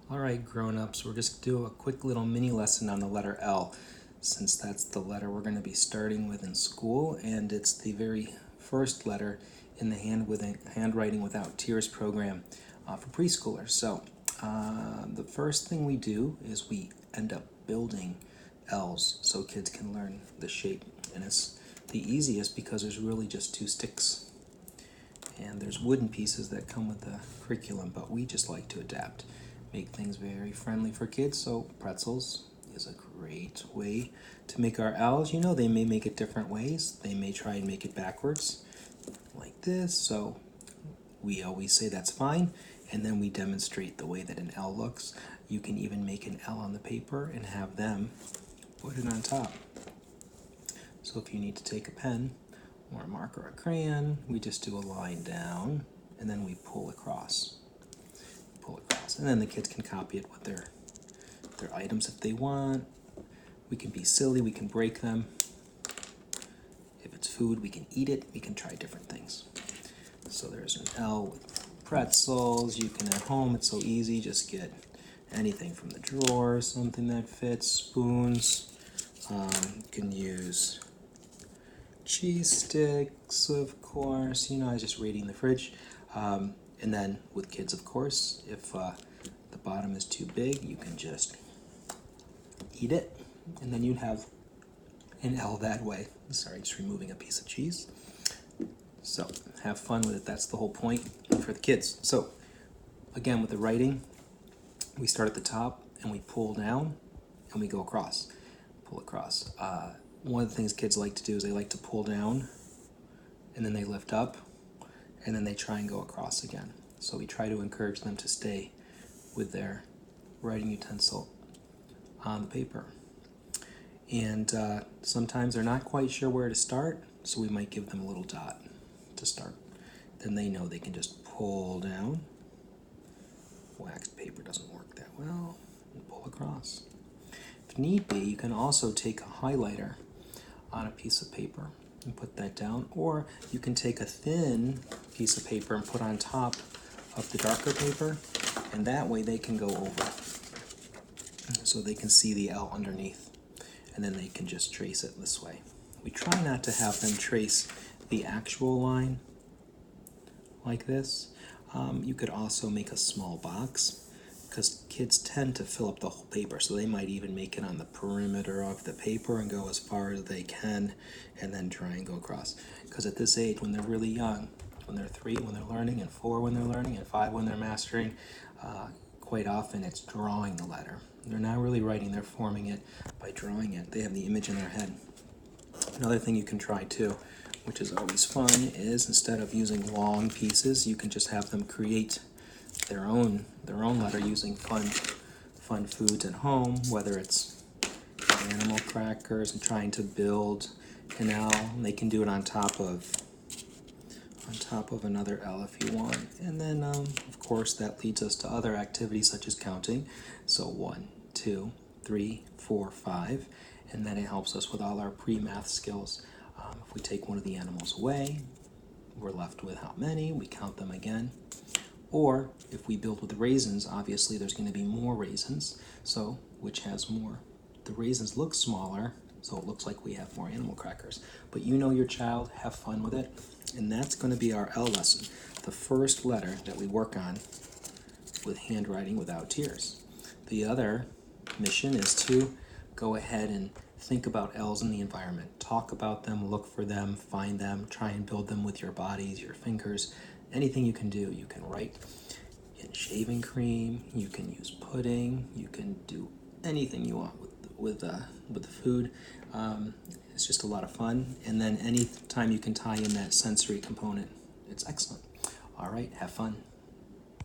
All right, grown-ups, we're just going to do a quick little mini lesson on the letter L, since that's the letter we're going to be starting with in school, and it's the very first letter in the Handwriting Without Tears program for preschoolers. So the first thing we do is we end up building L's so kids can learn the shape, and it's the easiest because there's really just two sticks. And there's wooden pieces that come with the curriculum, but we just like to adapt, make things very friendly for kids. So pretzels is a great way to make our L's. You know, they may make it different ways. They may try and make it backwards like this. So we always say that's fine, and then we demonstrate the way that an L looks. You can even make an L on the paper and have them put it on top. So if you need to take a pen or a marker or a crayon, we just do a line down and then we pull across. And then the kids can copy it with their items if they want. We can be silly, we can break them. If it's food, we can eat it. We can try different things. So there's an L with pretzels. You can at home, it's so easy, just get anything from the drawer, something that fits, spoons. You can use cheese sticks, of course. You know, I was just raiding the fridge. And then with kids, of course, if the bottom is too big, you can just eat it, and then you'd have an L that way. Sorry, just removing a piece of cheese. So have fun with it. That's the whole point for the kids. So again, with the writing, we start at the top and we pull down and we go across. Pull across. One of the things kids like to do is they like to pull down and then they lift up and then they try and go across again. So we try to encourage them to stay with their writing utensil on the paper. And sometimes they're not quite sure where to start, so we might give them a little dot to start. Then they know they can just pull down. Waxed paper doesn't work that well. And pull across. If need be, you can also take a highlighter on a piece of paper and put that down, or you can take a thin piece of paper and put on top of the darker paper, and that way they can go over so they can see the L underneath, and then they can just trace it this way. We try not to have them trace the actual line like this. You could also make a small box, because kids tend to fill up the whole paper, so they might even make it on the perimeter of the paper and go as far as they can and then try and go across. Because at this age, when they're really young, when they're 3 when they're learning, and 4 when they're learning, and 5 when they're mastering, quite often it's drawing the letter. They're not really writing, they're forming it by drawing it. They have the image in their head. Another thing you can try too, which is always fun, is instead of using long pieces, you can just have them create their own letter using fun foods at home, whether it's animal crackers and trying to build an L. They can do it on top of another L if you want. And then of course that leads us to other activities such as counting. So 1, 2, 3, 4, 5, and then it helps us with all our pre-math skills. If we take one of the animals away, we're left with how many, we count them again. Or if we build with raisins, obviously there's going to be more raisins, so which has more? The raisins look smaller, so it looks like we have more animal crackers. But you know your child, have fun with it, and that's going to be our L lesson, the first letter that we work on with Handwriting Without Tears. The other mission is to go ahead and think about L's in the environment. Talk about them, look for them, find them, try and build them with your bodies, your fingers. Anything you can do. You can write in shaving cream, you can use pudding, you can do anything you want with the food. It's just a lot of fun. And then any time you can tie in that sensory component, it's excellent. All right, have fun.